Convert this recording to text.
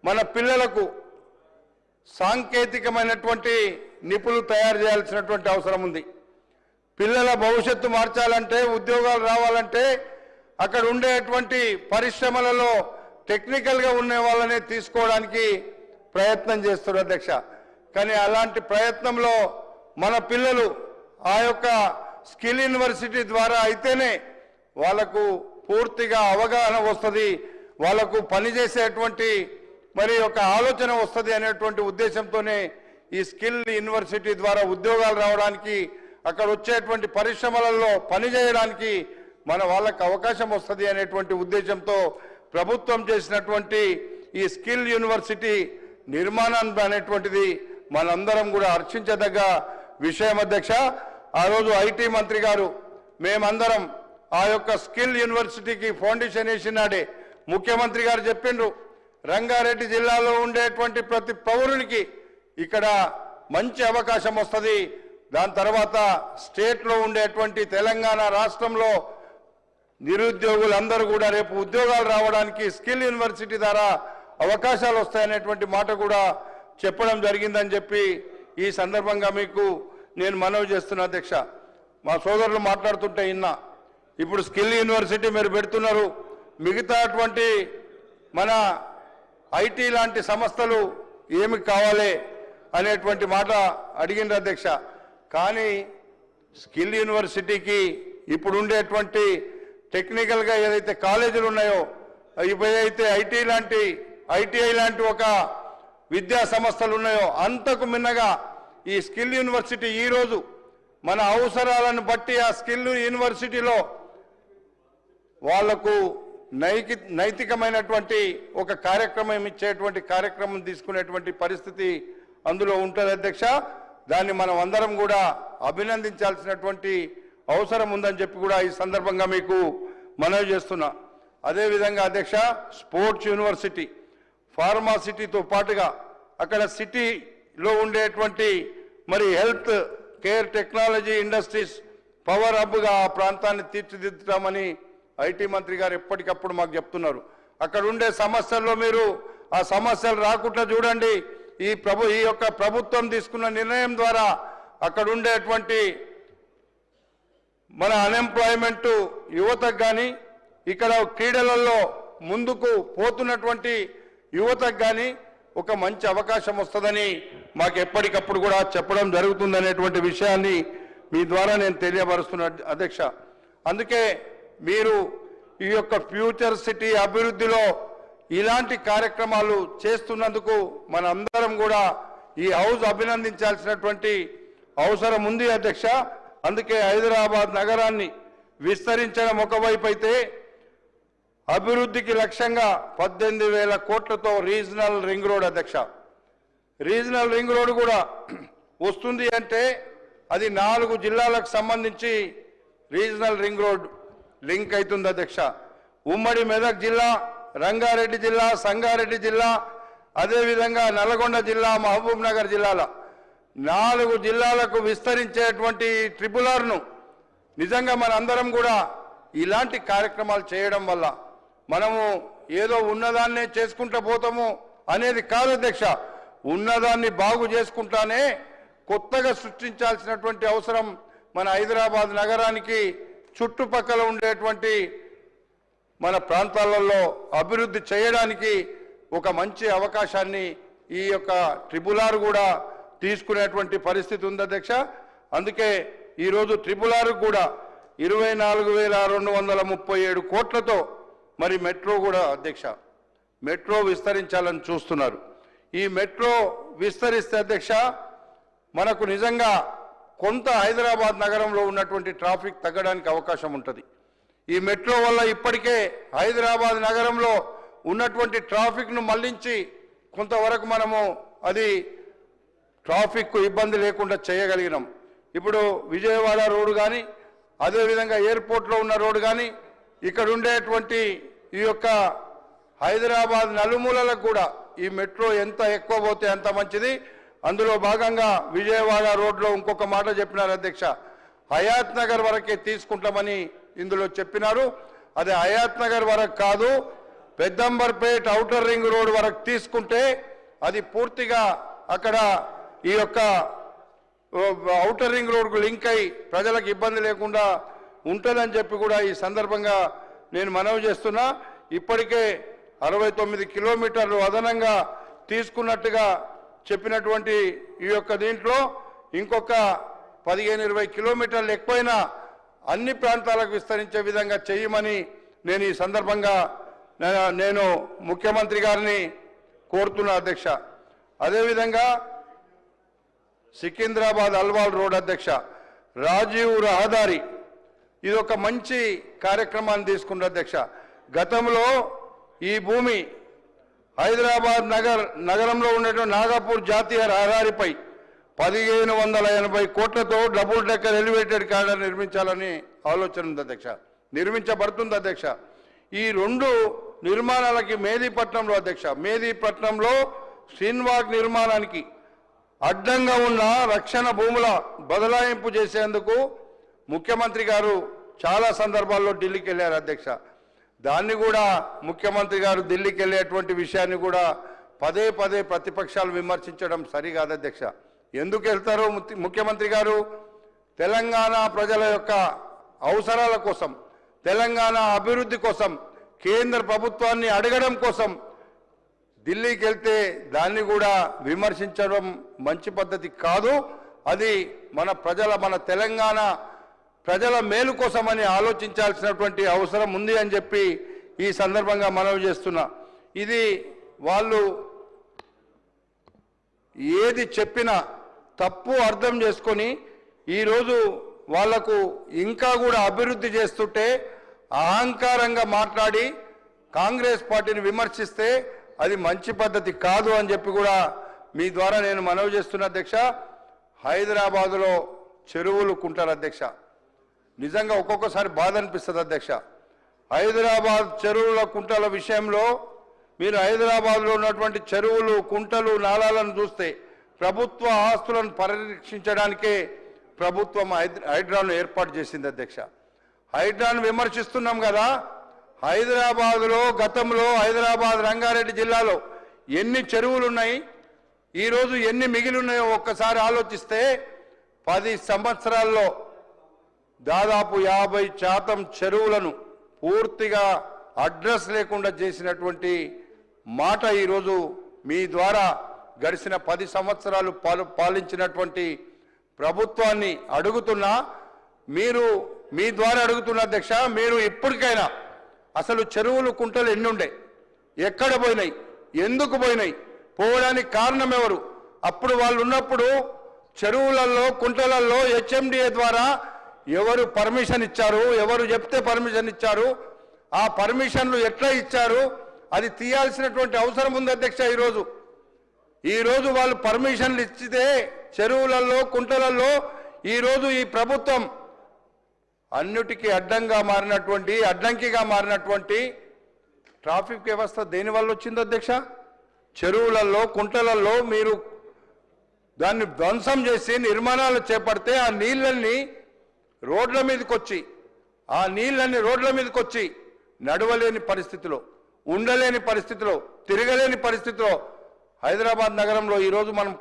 మన పిల్లలకు సాంకేతికమైనటువంటి నిపుణులు తయారు చేయాల్సినటువంటి అవసరం ఉంది. పిల్లల భవిష్యత్తు మార్చాలంటే, ఉద్యోగాలు రావాలంటే అక్కడ ఉండేటువంటి పరిశ్రమలలో టెక్నికల్గా ఉండే వాళ్ళనే తీసుకోవడానికి ప్రయత్నం చేస్తున్నారు అధ్యక్ష. కానీ అలాంటి ప్రయత్నంలో మన పిల్లలు ఆ యొక్క స్కిల్ యూనివర్సిటీ ద్వారా అయితేనే వాళ్ళకు పూర్తిగా అవగాహన వస్తుంది, వాళ్ళకు పనిచేసేటువంటి మరి ఒక ఆలోచన వస్తుంది అనేటువంటి ఉద్దేశంతోనే ఈ స్కిల్ యూనివర్సిటీ ద్వారా ఉద్యోగాలు రావడానికి, అక్కడ వచ్చేటువంటి పరిశ్రమలలో పనిచేయడానికి మన వాళ్ళకు అవకాశం వస్తుంది అనేటువంటి ఉద్దేశంతో ప్రభుత్వం చేసినటువంటి ఈ స్కిల్ యూనివర్సిటీ నిర్మాణం అనేటువంటిది మనందరం కూడా హర్షించదగ్గ విషయం అధ్యక్ష. ఆ రోజు ఐటీ మంత్రి గారు మేమందరం ఆ యొక్క స్కిల్ యూనివర్సిటీకి ఫౌండేషన్ వేసినాడే ముఖ్యమంత్రి గారు చెప్పిండ్రు, రంగారెడ్డి జిల్లాలో ఉండేటువంటి ప్రతి పౌరునికి ఇక్కడ మంచి అవకాశం వస్తుంది. దాని తర్వాత స్టేట్లో ఉండేటువంటి తెలంగాణ రాష్ట్రంలో నిరుద్యోగులందరూ కూడా రేపు ఉద్యోగాలు రావడానికి స్కిల్ యూనివర్సిటీ ద్వారా అవకాశాలు వస్తాయనేటువంటి మాట కూడా చెప్పడం జరిగిందని చెప్పి ఈ సందర్భంగా మీకు నేను మనవి చేస్తున్నా అధ్యక్ష. మా సోదరులు మాట్లాడుతుంటే ఇన్నా, ఇప్పుడు స్కిల్ యూనివర్సిటీ మీరు పెడుతున్నారు, మిగతా అటువంటి మన ఐటీ లాంటి సంస్థలు ఏమి కావాలి అనేటువంటి మాట అడిగిండ్రు అధ్యక్ష. కానీ స్కిల్ యూనివర్సిటీకి ఇప్పుడు ఉండేటువంటి టెక్నికల్గా ఏదైతే కాలేజీలు ఉన్నాయో, ఏదైతే ఐటీఐ లాంటి ఒక విద్యా సంస్థలు ఉన్నాయో అంతకు మిన్నగా ఈ స్కిల్ యూనివర్సిటీ ఈరోజు మన అవసరాలను బట్టి ఆ స్కిల్ యూనివర్సిటీలో వాళ్లకు నైతికమైనటువంటి ఒక కార్యక్రమం ఇచ్చేటువంటి కార్యక్రమం తీసుకునేటువంటి పరిస్థితి అందులో ఉంటుంది అధ్యక్ష. దాన్ని మనం అందరం కూడా అభినందించాల్సినటువంటి అవసరం ఉందని చెప్పి కూడా ఈ సందర్భంగా మీకు మనవి చేస్తున్నా. అదేవిధంగా అధ్యక్ష, స్పోర్ట్స్ యూనివర్సిటీ, ఫార్మాసిటీతో పాటుగా అక్కడ సిటీలో ఉండేటువంటి మరి health care technology industries power హబ్గా ఆ ప్రాంతాన్ని తీర్చిదిద్దుతామని ఐటీ మంత్రి గారు ఎప్పటికప్పుడు మాకు చెప్తున్నారు. అక్కడ ఉండే సమస్యల్లో మీరు ఆ సమస్యలు రాకుండా చూడండి. ఈ యొక్క ప్రభుత్వం తీసుకున్న నిర్ణయం ద్వారా అక్కడ ఉండేటువంటి మన అన్ఎంప్లాయ్మెంట్ యువతకు కానీ, ఇక్కడ క్రీడలలో ముందుకు పోతున్నటువంటి యువతకు కానీ ఒక మంచి అవకాశం వస్తుందని మాకు ఎప్పటికప్పుడు కూడా చెప్పడం జరుగుతుందనేటువంటి విషయాన్ని మీ ద్వారా నేను తెలియపరుస్తున్నా అధ్యక్ష. అందుకే మీరు ఈ యొక్క ఫ్యూచర్ సిటీ అభివృద్ధిలో ఇలాంటి కార్యక్రమాలు చేస్తున్నందుకు మనందరం కూడా ఈ హౌస్ అభినందించాల్సినటువంటి అవసరం ఉంది అధ్యక్ష. అందుకే హైదరాబాద్ నగరాన్ని విస్తరించడం ఒకవైపు అయితే, అభివృద్ధికి లక్ష్యంగా 18,000 కోట్లతో రీజనల్ రింగ్ రోడ్ అధ్యక్ష. రీజనల్ రింగ్ రోడ్ కూడా వస్తుంది అంటే అది 4 జిల్లాలకు సంబంధించి రీజనల్ రింగ్ రోడ్ లింక్ అవుతుంది అధ్యక్ష. ఉమ్మడి మెదక్ జిల్లా, రంగారెడ్డి జిల్లా, సంగారెడ్డి జిల్లా, అదేవిధంగా నల్గొండ జిల్లా, మహబూబ్ నగర్ జిల్లాల 4 జిల్లాలకు విస్తరించేటువంటి ట్రిపుల్ ఆర్ను నిజంగా మనందరం కూడా ఇలాంటి కార్యక్రమాలు చేయడం వల్ల మనము ఏదో ఉన్నదాన్నే చేసుకుంటూ పోతాము అనేది కాదు అధ్యక్ష. ఉన్నదాన్ని బాగు చేసుకుంటానే కొత్తగా సృష్టించాల్సినటువంటి అవసరం మన హైదరాబాద్ నగరానికి చుట్టుపక్కల ఉండేటువంటి మన ప్రాంతాలలో అభివృద్ధి చేయడానికి ఒక మంచి అవకాశాన్ని ఈ యొక్క ట్రిపుల్ ఆర్ కూడా తీసుకునేటువంటి పరిస్థితి ఉంది అధ్యక్ష. అందుకే ఈరోజు ట్రిపుల్ ఆర్ కూడా 24,237 కోట్లతో మరి మెట్రో కూడా అధ్యక్ష, మెట్రో విస్తరించాలని చూస్తున్నారు. ఈ మెట్రో విస్తరిస్తే అధ్యక్ష మనకు నిజంగా కొంత హైదరాబాద్ నగరంలో ఉన్నటువంటి ట్రాఫిక్ తగ్గడానికి అవకాశం ఉంటుంది. ఈ మెట్రో వల్ల ఇప్పటికే హైదరాబాద్ నగరంలో ఉన్నటువంటి ట్రాఫిక్ను మళ్లించి కొంతవరకు మనము అది ట్రాఫిక్ ఇబ్బంది లేకుండా చేయగలిగినాం. ఇప్పుడు విజయవాడ రోడ్డు కానీ, అదేవిధంగా ఎయిర్పోర్ట్లో ఉన్న రోడ్డు కానీ, ఇక్కడ ఉండేటువంటి ఈ యొక్క హైదరాబాద్ నలుమూలలకు కూడా ఈ మెట్రో ఎంత ఎక్కువ పోతే అంత మంచిది. అందులో భాగంగా విజయవాడ రోడ్లో ఇంకొక మాట చెప్పినారు అధ్యక్ష, హయాత్ నగర్ వరకే తీసుకుంటామని ఇందులో చెప్పినారు. అది హయాత్ నగర్ వరకు కాదు, పెద్దంబర్పేట్ ఔటర్ రింగ్ రోడ్ వరకు తీసుకుంటే అది పూర్తిగా అక్కడ ఈ యొక్క ఔటర్ రింగ్ రోడ్కు లింక్ అయి ప్రజలకు ఇబ్బంది లేకుండా ఉంటుందని చెప్పి కూడా ఈ సందర్భంగా నేను మనవి చేస్తున్నా. ఇప్పటికే 69 కిలోమీటర్లు అదనంగా తీసుకున్నట్టుగా చెప్పినటువంటి ఈ యొక్క దీంట్లో ఇంకొక 15-20 కిలోమీటర్లు ఎక్కువైనా అన్ని ప్రాంతాలకు విస్తరించే విధంగా చేయమని నేను ఈ సందర్భంగా నేను ముఖ్యమంత్రి గారిని కోరుతున్నా అధ్యక్ష. అదేవిధంగా సికింద్రాబాద్ అల్వాల్ రోడ్ అధ్యక్ష రాజీవ్ రహదారి ఇది ఒక మంచి కార్యక్రమాన్ని తీసుకున్న అధ్యక్ష. గతంలో ఈ భూమి హైదరాబాద్ నగరంలో ఉన్నటువంటి నాగపూర్ జాతీయ రహదారిపై 1580 కోట్లతో డబుల్ డెక్కర్ ఎలివేటెడ్ కారిడార్ నిర్మించాలని ఆలోచన ఉంది అధ్యక్ష. నిర్మించబడుతుంది అధ్యక్ష. ఈ రెండు నిర్మాణాలకి మేదీపట్నంలో అధ్యక్ష మేదీపట్నంలో శ్రీన్వాగ్ నిర్మాణానికి అడ్డంగా ఉన్న రక్షణ భూముల బదలాయింపు చేసేందుకు ముఖ్యమంత్రి గారు చాలా సందర్భాల్లో ఢిల్లీకి వెళ్ళారు అధ్యక్ష. దాన్ని కూడా ముఖ్యమంత్రి గారు ఢిల్లీకి వెళ్ళేటువంటి విషయాన్ని కూడా పదే పదే ప్రతిపక్షాలు విమర్శించడం సరికాదు అధ్యక్ష. ఎందుకు వెళ్తారో ముఖ్యమంత్రి గారు తెలంగాణ ప్రజల యొక్క అవసరాల కోసం తెలంగాణ అభివృద్ధి కోసం కేంద్ర ప్రభుత్వాన్ని అడగడం కోసం ఢిల్లీకి వెళ్తే దాన్ని కూడా విమర్శించడం మంచి పద్ధతి కాదు. అది మన తెలంగాణ ప్రజల మేలు కోసమని ఆలోచించాల్సినటువంటి అవసరం ఉంది అని చెప్పి ఈ సందర్భంగా మనవి చేస్తున్నా. ఇది వాళ్ళు ఏది చెప్పినా తప్పు అర్థం చేసుకొని ఈరోజు వాళ్లకు ఇంకా కూడా అభివృద్ధి చేస్తుంటే అహంకారంగా మాట్లాడి కాంగ్రెస్ పార్టీని విమర్శిస్తే అది మంచి పద్ధతి కాదు అని చెప్పి కూడా మీ ద్వారా నేను మనవి చేస్తున్నా అధ్యక్ష. హైదరాబాదులో చెరువులు కుంటారు అధ్యక్ష. నిజంగా ఒక్కొక్కసారి బాధ అనిపిస్తుంది అధ్యక్ష. హైదరాబాద్ చెరువుల కుంటల విషయంలో మీరు హైదరాబాద్లో ఉన్నటువంటి చెరువులు కుంటలు నాలాలను చూస్తే ప్రభుత్వ ఆస్తులను పరిరక్షించడానికే ప్రభుత్వం హైడ్రాను ఏర్పాటు చేసింది అధ్యక్ష. హైడ్రాను విమర్శిస్తున్నాం కదా. హైదరాబాద్లో గతంలో హైదరాబాద్ రంగారెడ్డి జిల్లాలో ఎన్ని చెరువులు ఉన్నాయి, ఈరోజు ఎన్ని మిగిలి ఉన్నాయో ఒక్కసారి ఆలోచిస్తే 10 సంవత్సరాల్లో దాదాపు 50% చెరువులను పూర్తిగా అడ్రస్ లేకుండా చేసినటువంటి మాట ఈరోజు మీ ద్వారా గడిచిన 10 సంవత్సరాలు పాలించినటువంటి ప్రభుత్వాన్ని అడుగుతున్నా. మీరు మీ ద్వారా అడుగుతున్న అధ్యక్ష, మీరు ఇప్పటికైనా అసలు చెరువులు కుంటలు ఎన్ని ఉండే, ఎక్కడ పోయినాయి, ఎందుకు పోయినాయి, పోవడానికి కారణం ఎవరు, అప్పుడు వాళ్ళు ఉన్నప్పుడు చెరువులలో కుంటలలో హెచ్ఎండిఏ ద్వారా ఎవరు పర్మిషన్ ఇచ్చారు, ఎవరు చెప్తే పర్మిషన్ ఇచ్చారు, ఆ పర్మిషన్లు ఎట్లా ఇచ్చారు, అది తీయాల్సినటువంటి అవసరం ఉంది అధ్యక్ష. ఈరోజు వాళ్ళు పర్మిషన్లు ఇచ్చితే చెరువులలో కుంటలలో ఈరోజు ఈ ప్రభుత్వం అన్నిటికీ అడ్డంకిగా మారినటువంటి ట్రాఫిక్ వ్యవస్థ దేనివల్ల వచ్చింది అధ్యక్ష? చెరువులలో కుంటలలో మీరు దాన్ని ధ్వంసం చేసి నిర్మాణాలు చేపడితే ఆ నీళ్ళని రోడ్ల మీదకి వచ్చి నడవలేని పరిస్థితిలో, ఉండలేని పరిస్థితిలో, తిరగలేని పరిస్థితిలో హైదరాబాద్ నగరంలో ఈరోజు మనం